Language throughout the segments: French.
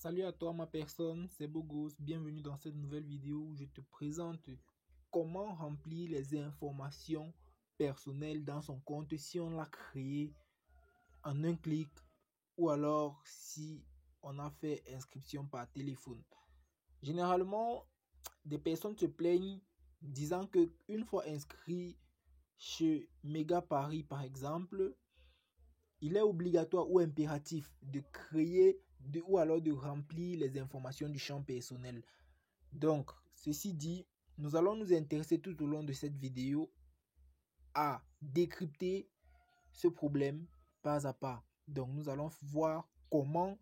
Salut à toi ma personne, c'est Bogos. Bienvenue dans cette nouvelle vidéo où je te présente comment remplir les informations personnelles dans son compte si on l'a créé en un clic ou alors si on a fait inscription par téléphone. Généralement, des personnes se plaignent disant que une fois inscrit chez Méga Paris par exemple, il est obligatoire ou impératif de créer ou alors de remplir les informations du champ personnel. Donc, ceci dit, nous allons nous intéresser tout au long de cette vidéo à décrypter ce problème pas à pas. Donc, nous allons voir comment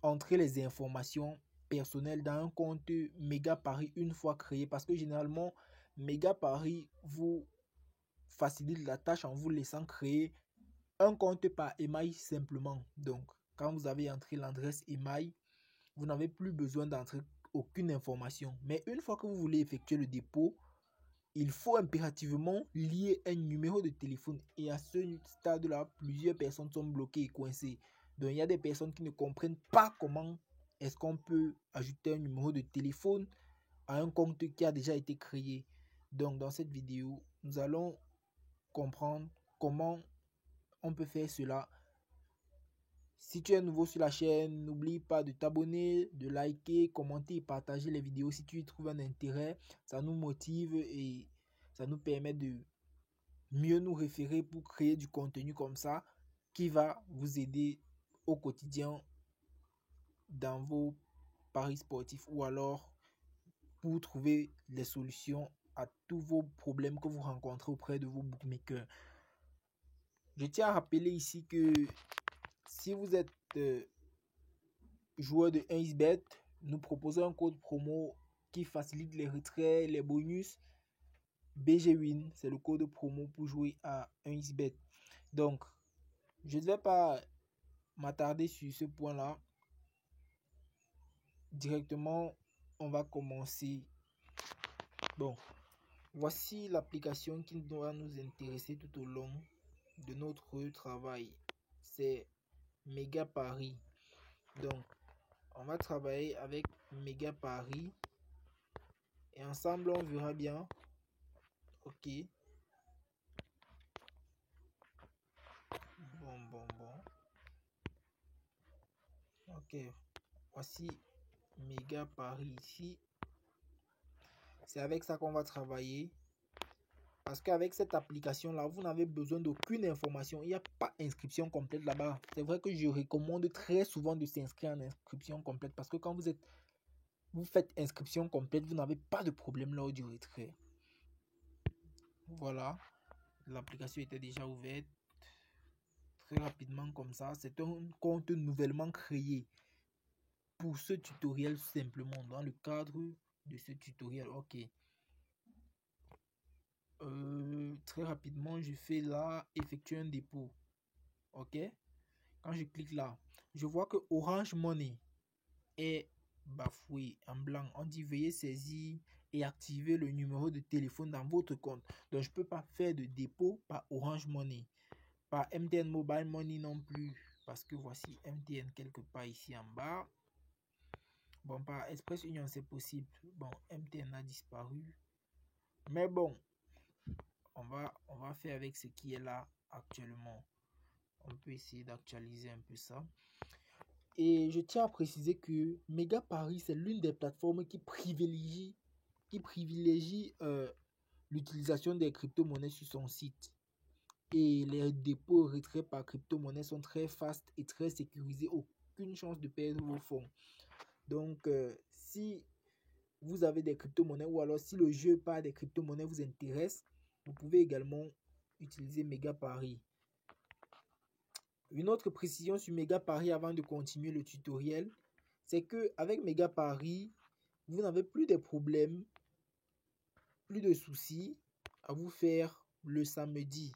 entrer les informations personnelles dans un compte Méga Paris une fois créé. Parce que généralement, Méga Paris vous facilite la tâche en vous laissant créer un compte par email simplement. Donc, quand vous avez entré l'adresse email, vous n'avez plus besoin d'entrer aucune information. Mais une fois que vous voulez effectuer le dépôt, il faut impérativement lier un numéro de téléphone. Et à ce stade-là, plusieurs personnes sont bloquées et coincées. Donc, il y a des personnes qui ne comprennent pas comment est-ce qu'on peut ajouter un numéro de téléphone à un compte qui a déjà été créé. Donc, dans cette vidéo, nous allons comprendre comment on peut faire cela. Si tu es nouveau sur la chaîne, n'oublie pas de t'abonner, de liker, commenter et partager les vidéos si tu y trouves un intérêt. Ça nous motive et ça nous permet de mieux nous référer pour créer du contenu comme ça qui va vous aider au quotidien dans vos paris sportifs ou alors pour trouver les solutions à tous vos problèmes que vous rencontrez auprès de vos bookmakers. Je tiens à rappeler ici que si vous êtes joueur de 1xBet, nous proposons un code promo qui facilite les retraits, les bonus. BGWin, c'est le code promo pour jouer à 1xBet. Donc, je ne vais pas m'attarder sur ce point-là. Directement, on va commencer. Bon, voici l'application qui doit nous intéresser tout au long de notre travail. C'est Méga Paris. Donc, on va travailler avec Méga Paris. Et ensemble, on verra bien. Ok. Bon. Ok. Voici Méga Paris ici. C'est avec ça qu'on va travailler. Parce qu'avec cette application-là, vous n'avez besoin d'aucune information. Il n'y a pas d'inscription complète là-bas. C'est vrai que je recommande très souvent de s'inscrire en inscription complète. Parce que quand vous faites inscription complète, vous n'avez pas de problème lors du retrait. Voilà. L'application était déjà ouverte. Très rapidement comme ça. C'est un compte nouvellement créé pour ce tutoriel simplement. Dans le cadre de ce tutoriel. Ok. Très rapidement, je fais là, effectuer un dépôt. Ok. Quand je clique là, je vois que Orange Money est bafoué en blanc. On dit veuillez saisir et activer le numéro de téléphone dans votre compte. Donc, je ne peux pas faire de dépôt par Orange Money. Par MTN Mobile Money non plus. Parce que voici MTN quelque part ici en bas. Bon, par Express Union, c'est possible. Bon, MTN a disparu. Mais bon, on va faire avec ce qui est là actuellement. On peut essayer d'actualiser un peu ça. Et je tiens à préciser que Méga Paris, c'est l'une des plateformes qui privilégie l'utilisation des crypto-monnaies sur son site. Et les dépôts et retraits par crypto-monnaie sont très fast et très sécurisés. Aucune chance de perdre vos fonds. Donc, si vous avez des crypto-monnaies ou alors si le jeu par des crypto-monnaies vous intéresse, vous pouvez également utiliser Méga Paris. Une autre précision sur Méga Paris avant de continuer le tutoriel, c'est que avec Méga Paris, vous n'avez plus de problèmes, plus de soucis à vous faire le samedi.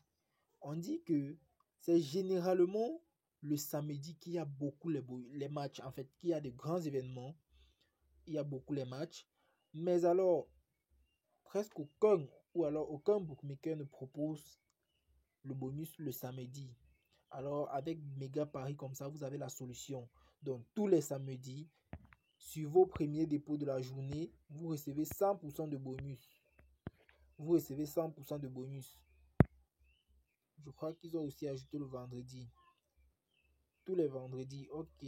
On dit que c'est généralement le samedi qu'il y a beaucoup les matchs, en fait, qu'il y a de grands événements, il y a beaucoup les matchs. Mais alors, presque aucun ou alors aucun bookmaker ne propose le bonus le samedi. Alors avec Méga Paris comme ça, vous avez la solution. Donc tous les samedis, sur vos premiers dépôts de la journée, vous recevez 100% de bonus. Vous recevez 100% de bonus. Je crois qu'ils ont aussi ajouté le vendredi. Tous les vendredis, ok.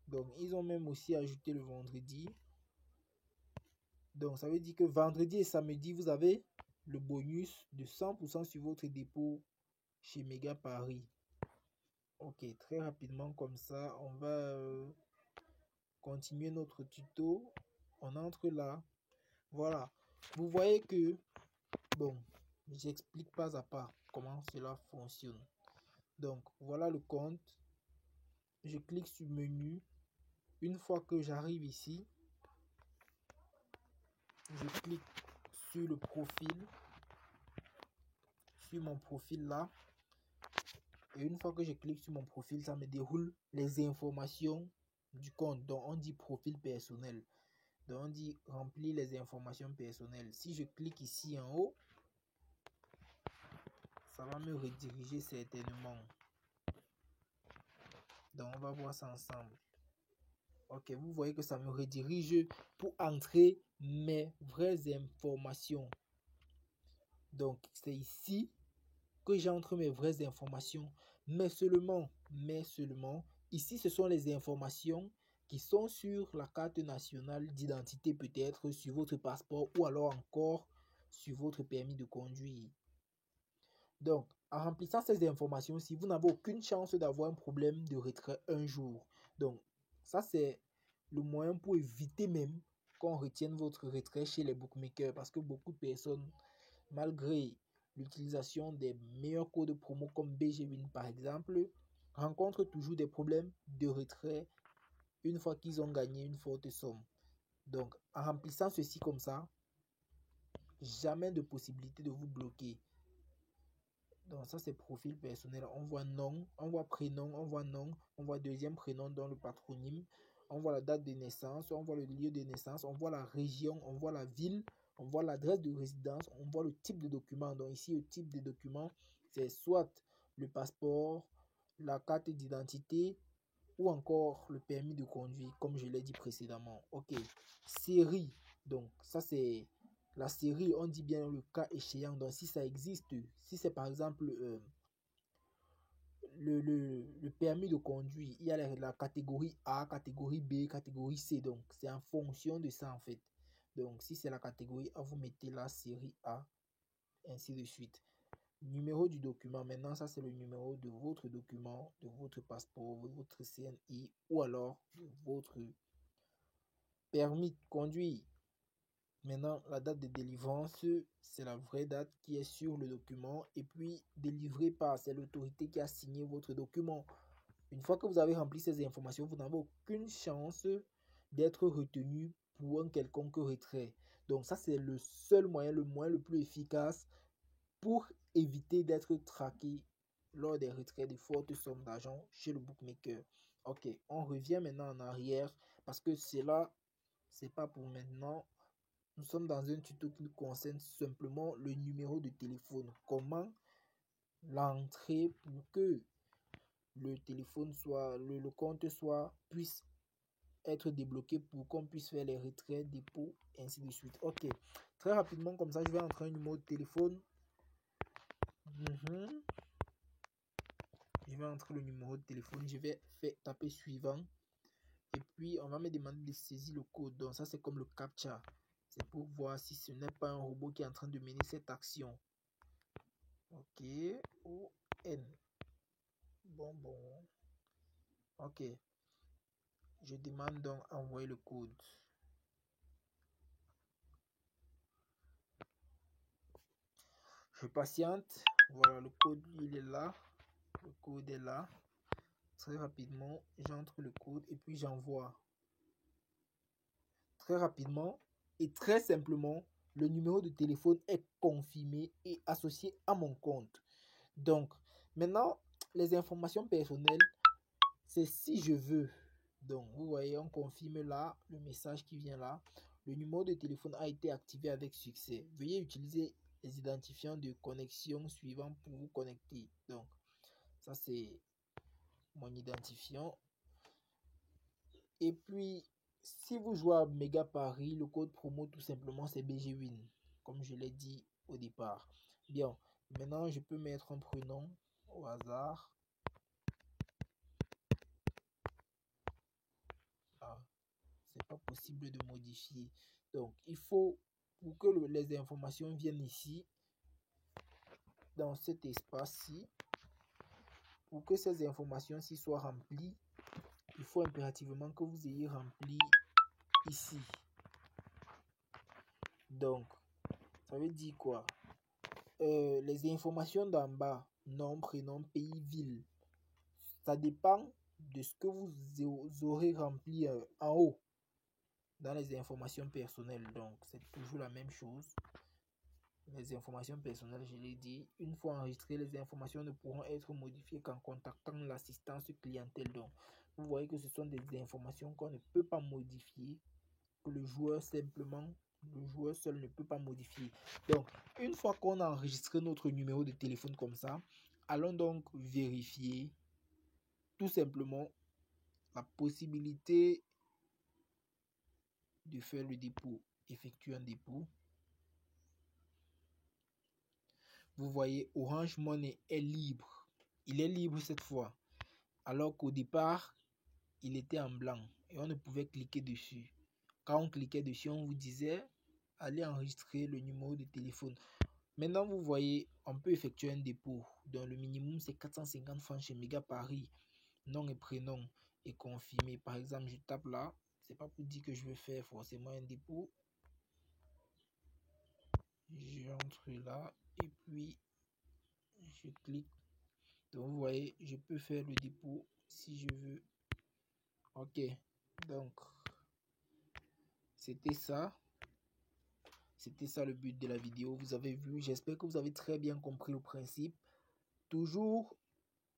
Donc, ils ont même aussi ajouté le vendredi. Donc, ça veut dire que vendredi et samedi, vous avez le bonus de 100% sur votre dépôt chez Méga Paris. Ok, très rapidement comme ça, on va continuer notre tuto. On entre là. Voilà. Vous voyez que, bon, j'explique pas à pas comment cela fonctionne. Donc, voilà le compte. Je clique sur menu. Une fois que j'arrive ici, je clique sur le profil, sur mon profil là. Et une fois que je clique sur mon profil, ça me déroule les informations du compte. Donc, on dit profil personnel. Donc, on dit remplir les informations personnelles. Si je clique ici en haut, ça va me rediriger certainement. Donc, on va voir ça ensemble. Ok, vous voyez que ça me redirige pour entrer mes vraies informations. Donc, c'est ici que j'entre mes vraies informations. Mais seulement, ici, ce sont les informations qui sont sur la carte nationale d'identité, peut-être sur votre passeport ou alors encore sur votre permis de conduire. Donc, en remplissant ces informations-ci, vous n'avez aucune chance d'avoir un problème de retrait un jour. Donc, ça, c'est le moyen pour éviter même qu'on retienne votre retrait chez les bookmakers. Parce que beaucoup de personnes, malgré l'utilisation des meilleurs codes promo comme BGWin par exemple, rencontrent toujours des problèmes de retrait une fois qu'ils ont gagné une forte somme. Donc, en remplissant ceci comme ça, jamais de possibilité de vous bloquer. Donc ça c'est profil personnel. On voit nom, on voit prénom, on voit nom, on voit deuxième prénom dans le patronyme, on voit la date de naissance, on voit le lieu de naissance, on voit la région, on voit la ville, on voit l'adresse de résidence, on voit le type de document. Donc ici le type de document c'est soit le passeport, la carte d'identité ou encore le permis de conduire comme je l'ai dit précédemment. Ok, série, donc ça c'est la série, on dit bien le cas échéant. Donc si ça existe, si c'est par exemple le permis de conduire, il y a la catégorie A, catégorie B, catégorie C. Donc c'est en fonction de ça en fait. Donc si c'est la catégorie A, vous mettez la série A, ainsi de suite. Numéro du document, maintenant ça c'est le numéro de votre document, de votre passeport, votre CNI ou alors de votre permis de conduire. Maintenant, la date de délivrance, c'est la vraie date qui est sur le document. Et puis, délivré par, c'est l'autorité qui a signé votre document. Une fois que vous avez rempli ces informations, vous n'avez aucune chance d'être retenu pour un quelconque retrait. Donc, ça, c'est le seul moyen, le moyen le plus efficace pour éviter d'être traqué lors des retraits de fortes sommes d'argent chez le bookmaker. Ok, on revient maintenant en arrière parce que cela, c'est pas pour maintenant. Nous sommes dans un tuto qui concerne simplement le numéro de téléphone. Comment l'entrer pour que le téléphone soit, le compte soit, puisse être débloqué pour qu'on puisse faire les retraits, dépôts, ainsi de suite. Ok, très rapidement comme ça, je vais entrer un numéro de téléphone. Je vais entrer le numéro de téléphone. Je vais taper suivant. Et puis, on va me demander de saisir le code. Donc, ça, c'est comme le CAPTCHA. C'est pour voir si ce n'est pas un robot qui est en train de mener cette action. Ok. O-N. Bon. Ok. Je demande donc envoyer le code. Je patiente. Voilà, le code, il est là. Le code est là. Très rapidement, j'entre le code et puis j'envoie. Très rapidement et très simplement, le numéro de téléphone est confirmé et associé à mon compte. Donc, maintenant, les informations personnelles, c'est si je veux. Donc, vous voyez, on confirme là le message qui vient là. Le numéro de téléphone a été activé avec succès. Veuillez utiliser les identifiants de connexion suivants pour vous connecter. Donc, ça c'est mon identifiant. Et puis, si vous jouez à Méga Paris, le code promo tout simplement c'est BGWin, comme je l'ai dit au départ. Bien, maintenant je peux mettre un prénom au hasard. Ah, c'est pas possible de modifier. Donc, il faut, pour que les informations viennent ici, dans cet espace-ci, pour que ces informations-ci soient remplies, il faut impérativement que vous ayez rempli ici. Donc, ça veut dire quoi? Les informations d'en bas, nom, prénom, pays, ville, ça dépend de ce que vous aurez rempli en haut dans les informations personnelles. Donc, c'est toujours la même chose. Les informations personnelles, je l'ai dit, une fois enregistrées, les informations ne pourront être modifiées qu'en contactant l'assistance clientèle. Donc, vous voyez que ce sont des informations qu'on ne peut pas modifier, que le joueur seul ne peut pas modifier. Donc, une fois qu'on a enregistré notre numéro de téléphone comme ça, allons donc vérifier tout simplement la possibilité de faire le dépôt, effectuer un dépôt. Vous voyez, Orange Money est libre. Il est libre cette fois. Alors qu'au départ, il était en blanc et on ne pouvait cliquer dessus. Quand on cliquait dessus, on vous disait allez enregistrer le numéro de téléphone. Maintenant, vous voyez, on peut effectuer un dépôt. Donc, le minimum, c'est 450 francs chez Méga Paris. Nom et prénom est confirmé. Par exemple, je tape là. C'est pas pour dire que je veux faire forcément un dépôt. J'entre là et puis je clique. Donc, vous voyez, je peux faire le dépôt si je veux. Ok. Donc, c'était ça. C'était ça le but de la vidéo. Vous avez vu, j'espère que vous avez très bien compris le principe. Toujours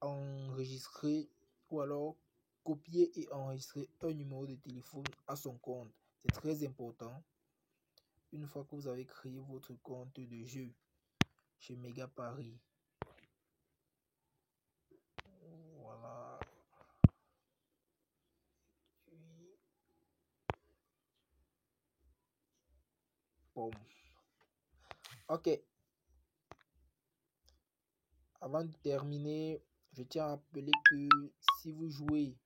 enregistrer ou alors copier et enregistrer un numéro de téléphone à son compte. C'est très important. Une fois que vous avez créé votre compte de jeu chez Méga Paris. Voilà. Bon. Ok. Avant de terminer, je tiens à rappeler que si vous jouez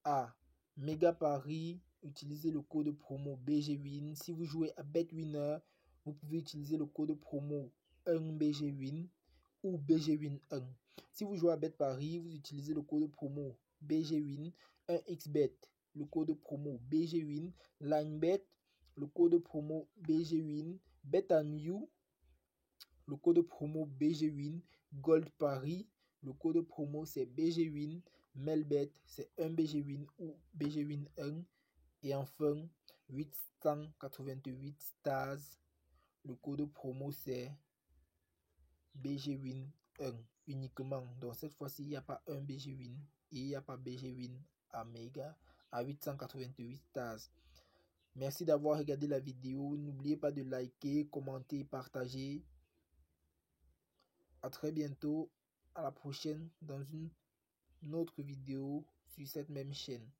à Méga Paris, utilisez le code promo BGWin. Si vous jouez à BetWinner, vous pouvez utiliser le code promo 1BGWin ou BGWin1. Si vous jouez à Bet Paris, vous utilisez le code promo BGWin, 1xBet, le code promo BGWin, LineBet, le code promo BGWin, Bet&You, le code promo BGWin, Gold Paris, le code promo c'est BGWin, Melbet c'est 1BGWin ou BGWin1 et enfin 888 stars, le code promo c'est BGWin1 uniquement. Donc cette fois-ci il n'y a pas un BGWin et il n'y a pas BGWin à méga à 888 stars. Merci d'avoir regardé la vidéo. N'oubliez pas de liker, commenter, partager. À très bientôt, à la prochaine dans une autre vidéo sur cette même chaîne.